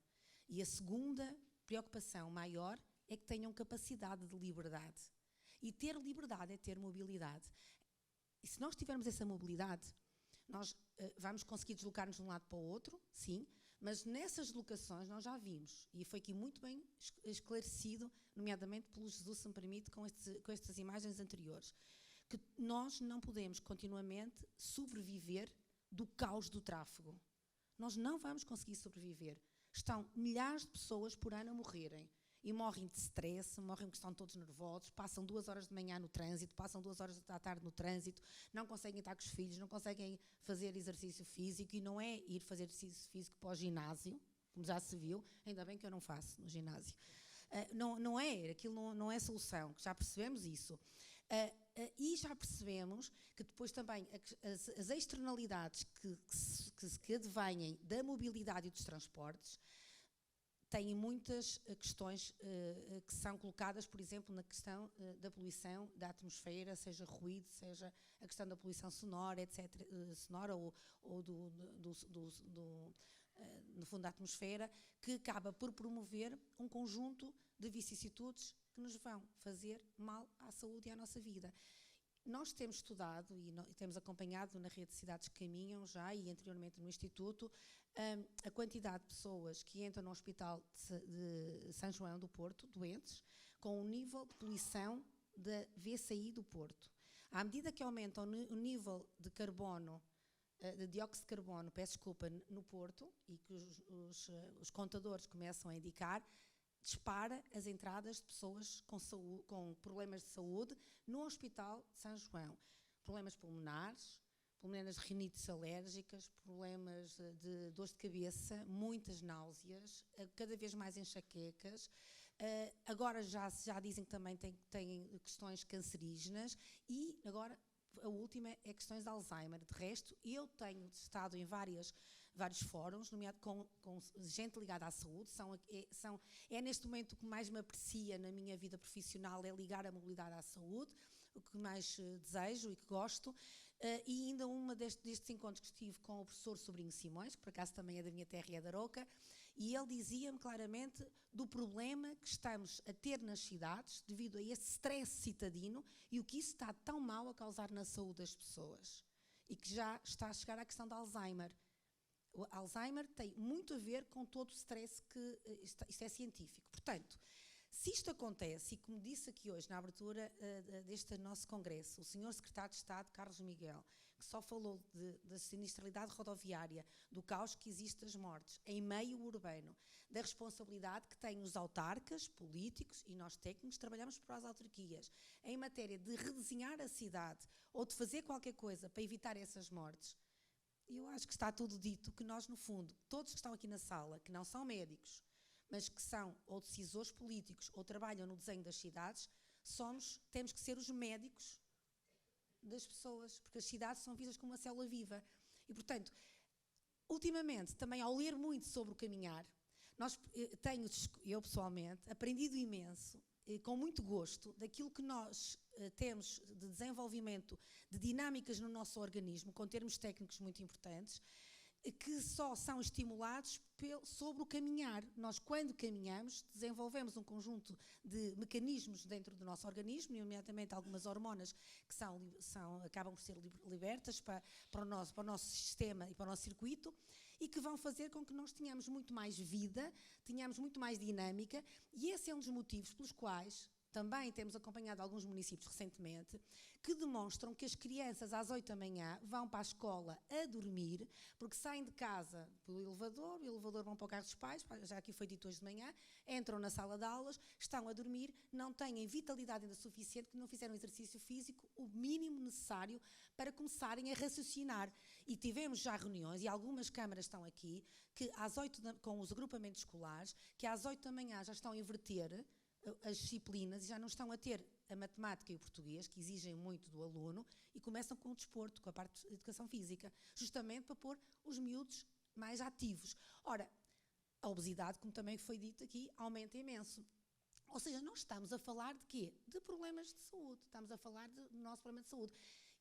E a segunda preocupação maior é que tenham capacidade de liberdade. E ter liberdade é ter mobilidade. E se nós tivermos essa mobilidade, nós vamos conseguir deslocar-nos de um lado para o outro, sim, mas nessas deslocações nós já vimos, e foi aqui muito bem esclarecido, nomeadamente pelo Jesus, se me permite, com estas imagens anteriores, que nós não podemos continuamente sobreviver do caos do tráfego. Nós não vamos conseguir sobreviver. Estão milhares de pessoas por ano a morrerem. E morrem de stress, morrem porque estão todos nervosos, passam 2 horas de manhã no trânsito, passam 2 horas da tarde no trânsito, não conseguem estar com os filhos, não conseguem fazer exercício físico, e não é ir fazer exercício físico para o ginásio, como já se viu, ainda bem que eu não faço no ginásio. Não é, aquilo não é solução, já percebemos isso. E já percebemos que depois também as externalidades que advêm da mobilidade e dos transportes têm muitas questões que são colocadas, por exemplo, na questão da poluição da atmosfera, seja ruído, seja a questão da poluição sonora, etc., sonora ou no fundo da atmosfera, que acaba por promover um conjunto de vicissitudes que nos vão fazer mal à saúde e à nossa vida. Nós temos estudado e temos acompanhado na rede de Cidades que Caminham já, e anteriormente no Instituto, a quantidade de pessoas que entram no Hospital de São João do Porto, doentes, com o nível de poluição da VCI do Porto. À medida que aumenta o nível de carbono, de dióxido de carbono, no Porto, e que os contadores começam a indicar, dispara as entradas de pessoas com problemas de saúde no Hospital de São João. Problemas pulmonares, problemas de rinites alérgicas, problemas de dor de cabeça, muitas náuseas, cada vez mais enxaquecas. Agora já dizem que também têm questões cancerígenas, e agora a última é questões de Alzheimer. De resto, eu tenho estado em vários fóruns, nomeado com gente ligada à saúde. É neste momento o que mais me aprecia na minha vida profissional, é ligar a mobilidade à saúde, o que mais desejo e que gosto. E ainda destes encontros que estive com o professor Sobrinho Simões, que por acaso também é da minha terra e é da Aroca, e ele dizia-me claramente do problema que estamos a ter nas cidades devido a esse stress citadino e o que isso está tão mal a causar na saúde das pessoas. E que já está a chegar à questão do Alzheimer. O Alzheimer tem muito a ver com todo o stress que isto é científico. Portanto, se isto acontece, e como disse aqui hoje na abertura deste nosso congresso, o Sr. Secretário de Estado, Carlos Miguel, que só falou da sinistralidade rodoviária, do caos que existe das mortes em meio urbano, da responsabilidade que têm os autarcas, políticos e nós técnicos, trabalhamos para as autarquias, em matéria de redesenhar a cidade ou de fazer qualquer coisa para evitar essas mortes. Eu acho que está tudo dito, que nós, no fundo, todos que estão aqui na sala, que não são médicos, mas que são ou decisores políticos ou trabalham no desenho das cidades, temos que ser os médicos das pessoas, porque as cidades são vistas como uma célula viva. E, portanto, ultimamente, também ao ler muito sobre o caminhar, eu pessoalmente, aprendido imenso, com muito gosto, daquilo que nós temos de desenvolvimento de dinâmicas no nosso organismo, com termos técnicos muito importantes, que só são estimulados sobre o caminhar. Nós, quando caminhamos, desenvolvemos um conjunto de mecanismos dentro do nosso organismo, nomeadamente algumas hormonas que acabam por ser libertas para o nosso sistema e para o nosso circuito, e que vão fazer com que nós tenhamos muito mais vida, tenhamos muito mais dinâmica, e esse é um dos motivos pelos quais também temos acompanhado alguns municípios recentemente, que demonstram que as crianças às 8 da manhã vão para a escola a dormir, porque saem de casa pelo elevador, o elevador vão para o carro dos pais, já aqui foi dito hoje de manhã, entram na sala de aulas, estão a dormir, não têm vitalidade ainda suficiente, que não fizeram exercício físico, o mínimo necessário para começarem a raciocinar. E tivemos já reuniões, e algumas câmaras estão aqui, que com os agrupamentos escolares, que às 8 da manhã já estão a inverter as disciplinas e já não estão a ter a matemática e o português, que exigem muito do aluno, e começam com o desporto, com a parte de educação física, justamente para pôr os miúdos mais ativos. Ora, a obesidade, como também foi dito aqui, aumenta imenso. Ou seja, nós estamos a falar de quê? De problemas de saúde, estamos a falar do nosso problema de saúde.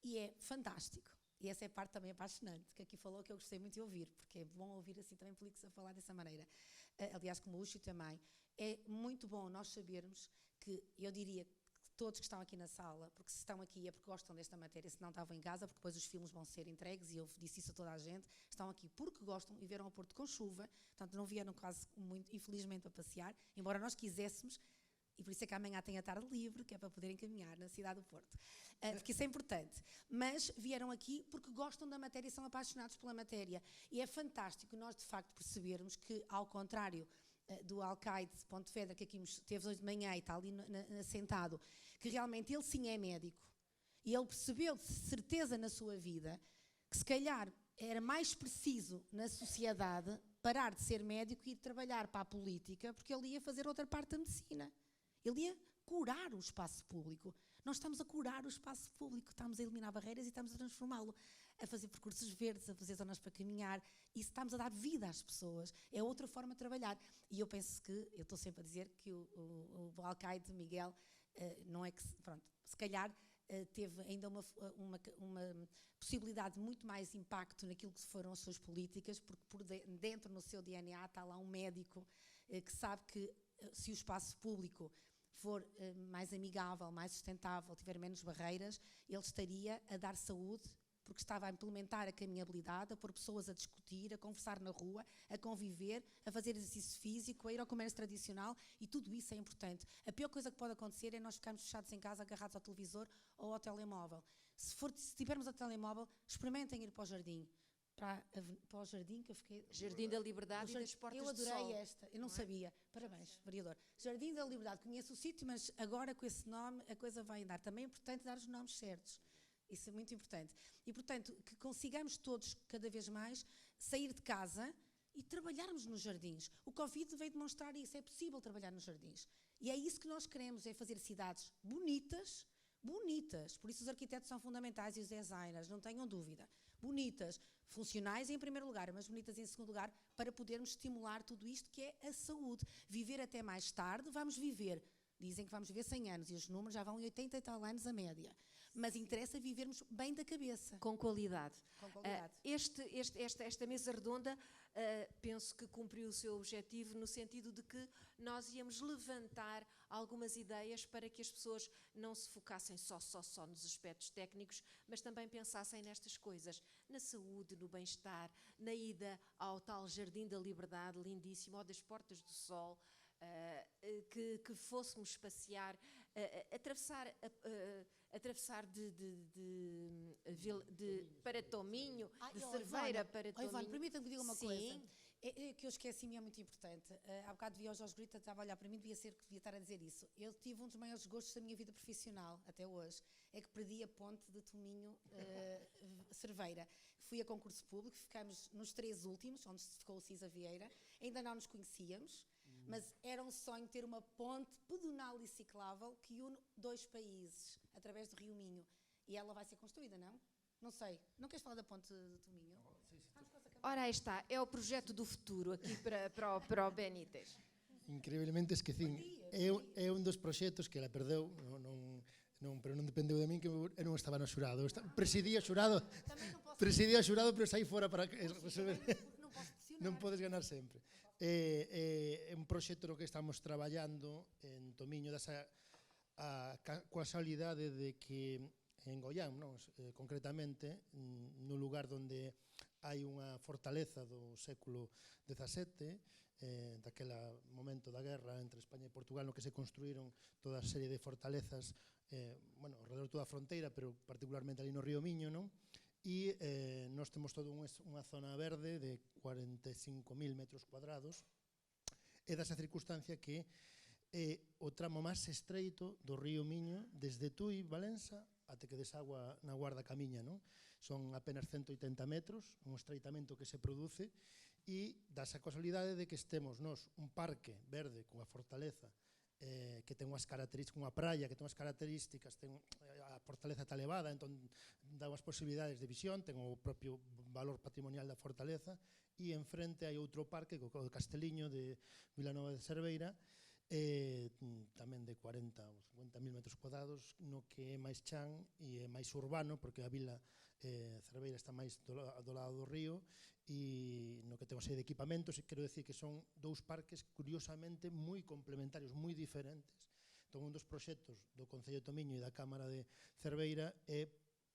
E é fantástico. E essa é a parte também apaixonante, que aqui falou, que eu gostei muito de ouvir, porque é bom ouvir assim também políticos a falar dessa maneira. Aliás, como o Uchi também. É muito bom nós sabermos que, eu diria, que todos que estão aqui na sala, porque se estão aqui é porque gostam desta matéria, se não estavam em casa, porque depois os filmes vão ser entregues, e eu disse isso a toda a gente, estão aqui porque gostam e vieram ao Porto com chuva, portanto não vieram quase muito, infelizmente, para passear, embora nós quiséssemos, e por isso é que amanhã tem a tarde livre, que é para poderem caminhar na cidade do Porto, porque isso é importante. Mas vieram aqui porque gostam da matéria e são apaixonados pela matéria. E é fantástico nós, de facto, percebermos que, ao contrário do Alcaide de Pontevedra, que aqui esteve hoje de manhã e está ali sentado, que realmente ele sim é médico, e ele percebeu de certeza na sua vida que se calhar era mais preciso na sociedade parar de ser médico e ir trabalhar para a política, porque ele ia fazer outra parte da medicina. Ele ia curar o espaço público. Nós estamos a curar o espaço público, estamos a eliminar barreiras e estamos a transformá-lo, a fazer percursos verdes, a fazer zonas para caminhar, e estamos a dar vida às pessoas. É outra forma de trabalhar. E eu penso que, eu estou sempre a dizer que o Alcaide Miguel, não é que, pronto, se calhar teve ainda uma possibilidade de muito mais impacto naquilo que foram as suas políticas, porque dentro no seu DNA está lá um médico que sabe que se o espaço público for mais amigável, mais sustentável, tiver menos barreiras, ele estaria a dar saúde, porque estava a implementar a caminhabilidade, a pôr pessoas a discutir, a conversar na rua, a conviver, a fazer exercício físico, a ir ao comércio tradicional, e tudo isso é importante. A pior coisa que pode acontecer é nós ficarmos fechados em casa, agarrados ao televisor ou ao telemóvel. Se tivermos o telemóvel, experimentem ir para o jardim. Para o jardim que eu fiquei... Jardim da Liberdade e das Portas do Sol. Eu adorei esta, eu não sabia. Parabéns, vereador. Jardim da Liberdade, conheço o sítio, mas agora com esse nome a coisa vai andar. Também é importante dar os nomes certos. Isso é muito importante. E, portanto, que consigamos todos, cada vez mais, sair de casa e trabalharmos nos jardins. O Covid veio demonstrar isso, é possível trabalhar nos jardins. E é isso que nós queremos, é fazer cidades bonitas, bonitas. Por isso os arquitetos são fundamentais e os designers, não tenham dúvida. Bonitas, funcionais em primeiro lugar, mas bonitas em segundo lugar, para podermos estimular tudo isto que é a saúde. Viver até mais tarde, vamos viver, dizem que vamos viver 100 anos, e os números já vão em 80 e tal anos a média. Mas interessa vivermos bem da cabeça. Com qualidade. Com qualidade. Esta mesa redonda, penso que cumpriu o seu objetivo, no sentido de que nós íamos levantar algumas ideias para que as pessoas não se focassem só nos aspectos técnicos, mas também pensassem nestas coisas, na saúde, no bem-estar, na ida ao tal Jardim da Liberdade, lindíssimo, ou das Portas do Sol, que fôssemos passear, atravessar para Tominho, de Cerveira para Tominho. Ivone, permita-me que diga uma coisa. Sim. Que eu esqueci-me, é muito importante. Há bocado vi ao Jorge Grita, estava a olhar para mim, devia estar a dizer isso. Eu tive um dos maiores gostos da minha vida profissional, até hoje, é que perdi a ponte de Tominho Cerveira. Fui a concurso público, ficámos nos 3 últimos, onde ficou o Cisa Vieira, ainda não nos conhecíamos. Mas era um sonho ter uma ponte pedonal e ciclável que une 2 países, através do Rio Minho. E ela vai ser construída, não? Não sei. Não queres falar da ponte do Minho? Ora, aí está, é o projeto do futuro aqui para o Benítez. Incrivelmente esquecín. É un dos proxectos que ela perdeu, pero non dependeu de min, que eu non estaba no xurado. Presidía o xurado, pero saí fora para resolver. Non podes ganar sempre. É un proxecto no que estamos traballando en Tomiño, a casualidade de que en Goián, concretamente, no lugar onde hai unha fortaleza do século XVII, daquela momento da guerra entre España e Portugal, no que se construíron toda a serie de fortalezas, ao redor de toda a fronteira, pero particularmente ali no Río Miño, non? E nós temos toda unha zona verde de 45.000 metros cuadrados, e dasa circunstancia que é o tramo máis estreito do Río Miño, desde Tui, Valença, até que desagua na Guarda Camiña, non? Son apenas 180 metros, un estreitamento que se produce, e dasa casualidade de que estemos nós un parque verde cunha fortaleza que ten unhas características, unha praia que ten unhas características, a fortaleza está elevada, entón dá unhas posibilidades de visión, ten o propio valor patrimonial da fortaleza, e enfrente hai outro parque, o Casteliño de Vilanova de Cerveira, tamén de 40 ou 50.000 metros cuadrados, no que é máis chan e é máis urbano, porque a vila Cerveira está máis do lado do río, e no que ten unha serie de equipamentos, e quero decir que son 2 parques curiosamente moi complementarios, moi diferentes. Entón, un dos proxectos do Concello de Tomiño e da Cámara de Cerveira é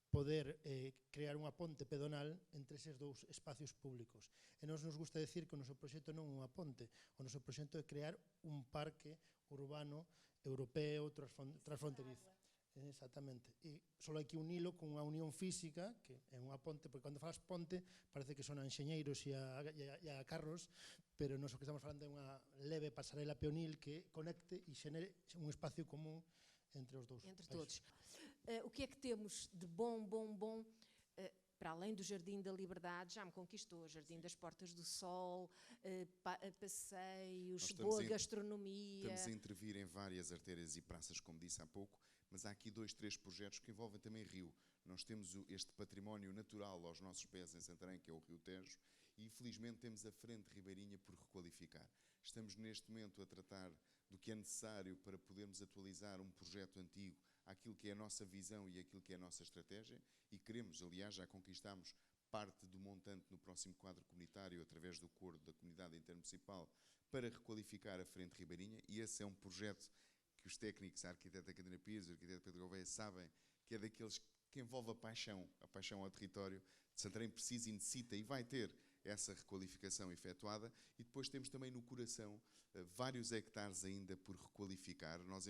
poder crear unha ponte pedonal entre eses 2 espacios públicos. E nos gusta decir que o noso proxecto non é unha ponte, o noso proxecto é crear un parque urbano europeo transfronterizo. Exactamente. E só hai que unilo con unha unión física, que é unha ponte, porque cando falas ponte parece que son a enxeñeiros e a carros, pero nós o que estamos falando é unha leve pasarela peonil que conecte e xenere un espacio común entre os dous. Entre todos. O que é que temos de bom, para além do Jardim da Liberdade? Já me conquistou, o Jardim das Portas do Sol, passeios, boa gastronomia. Estamos a intervir em várias artérias e praças, como disse há pouco, mas há aqui 2, 3 projetos que envolvem também Rio. Nós temos este património natural aos nossos pés em Santarém, que é o Rio Tejo, e infelizmente temos a Frente Ribeirinha por requalificar. Estamos neste momento a tratar do que é necessário para podermos atualizar um projeto antigo àquilo que é a nossa visão e àquilo que é a nossa estratégia, e queremos, aliás, já conquistámos parte do montante no próximo quadro comunitário através do acordo da comunidade intermunicipal para requalificar a Frente Ribeirinha, e esse é um projeto que os técnicos, a arquiteta Catarina Pires, o arquiteto Pedro Gouveia, sabem que é daqueles que envolve a paixão ao território. Santarém precisa e necessita e vai ter essa requalificação efetuada, e depois temos também no coração vários hectares ainda por requalificar. Nós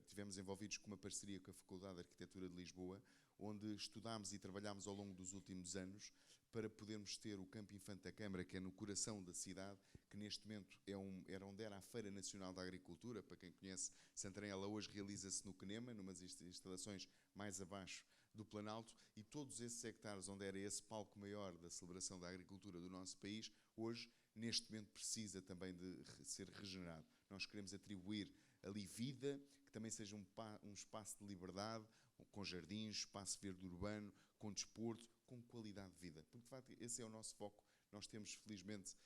tivemos envolvidos com uma parceria com a Faculdade de Arquitetura de Lisboa, onde estudámos e trabalhámos ao longo dos últimos anos para podermos ter o Campo Infante da Câmara, que é no coração da cidade, que neste momento era onde era a Feira Nacional da Agricultura. Para quem conhece Santarém, ela hoje realiza-se no CNEMA, numas instalações mais abaixo do Planalto, e todos esses hectares onde era esse palco maior da celebração da agricultura do nosso país, hoje, neste momento, precisa também de ser regenerado. Nós queremos atribuir ali vida, que também seja um espaço de liberdade, com jardins, espaço verde urbano, com desporto, com qualidade de vida. Porque, de facto, esse é o nosso foco. Nós temos, felizmente,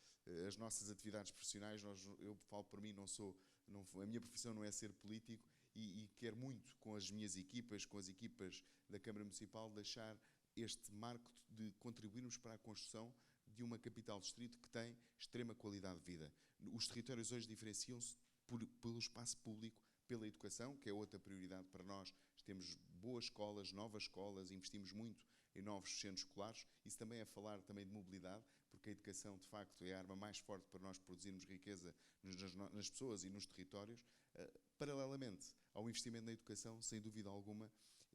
as nossas atividades profissionais. Eu falo por mim, a minha profissão não é ser político, e quero muito, com as minhas equipas, com as equipas da Câmara Municipal, deixar este marco de contribuirmos para a construção de uma capital distrito que tem extrema qualidade de vida. Os territórios hoje diferenciam-se pelo espaço público, pela educação, que é outra prioridade para nós. Temos boas escolas, novas escolas, investimos muito em novos centros escolares. Isso também é falar também de mobilidade, porque a educação, de facto, é a arma mais forte para nós produzirmos riqueza nas pessoas e nos territórios. Paralelamente ao investimento na educação, sem dúvida alguma,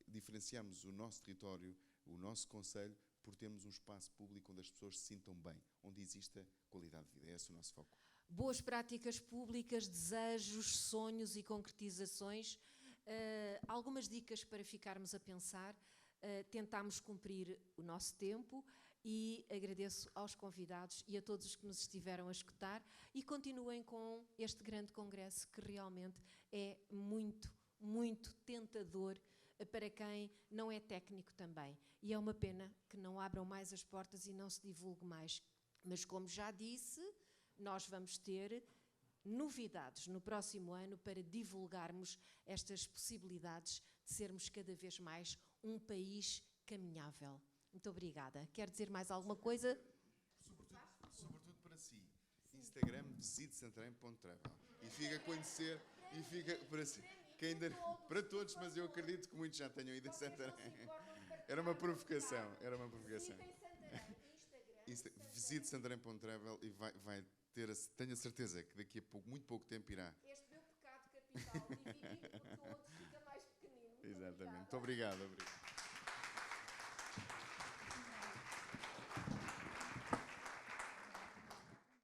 diferenciarmos o nosso território, o nosso concelho, por termos um espaço público onde as pessoas se sintam bem, onde exista qualidade de vida. É esse o nosso foco. Boas práticas públicas, desejos, sonhos e concretizações. Algumas dicas para ficarmos a pensar. Tentámos cumprir o nosso tempo e agradeço aos convidados e a todos os que nos estiveram a escutar e continuem com este grande congresso que realmente é muito, muito tentador para quem não é técnico também. E é uma pena que não abram mais as portas e não se divulgue mais. Mas, como já disse, nós vamos ter novidades no próximo ano para divulgarmos estas possibilidades de sermos cada vez mais um país caminhável. Muito obrigada. Quer dizer mais alguma coisa? Sobretudo para si. Instagram, visite santarém.travel. E fica a conhecer, e fica para si. Que ainda, para todos, mas eu acredito que muitos já tenham ido a Santarém. Era uma provocação, era uma provocação. Visite santarém.travel e vai ter, tenho a certeza que daqui a pouco, muito pouco tempo irá. Este meu pecado capital, dividir por todos, fica mais pequenino. Exatamente. Muito obrigado.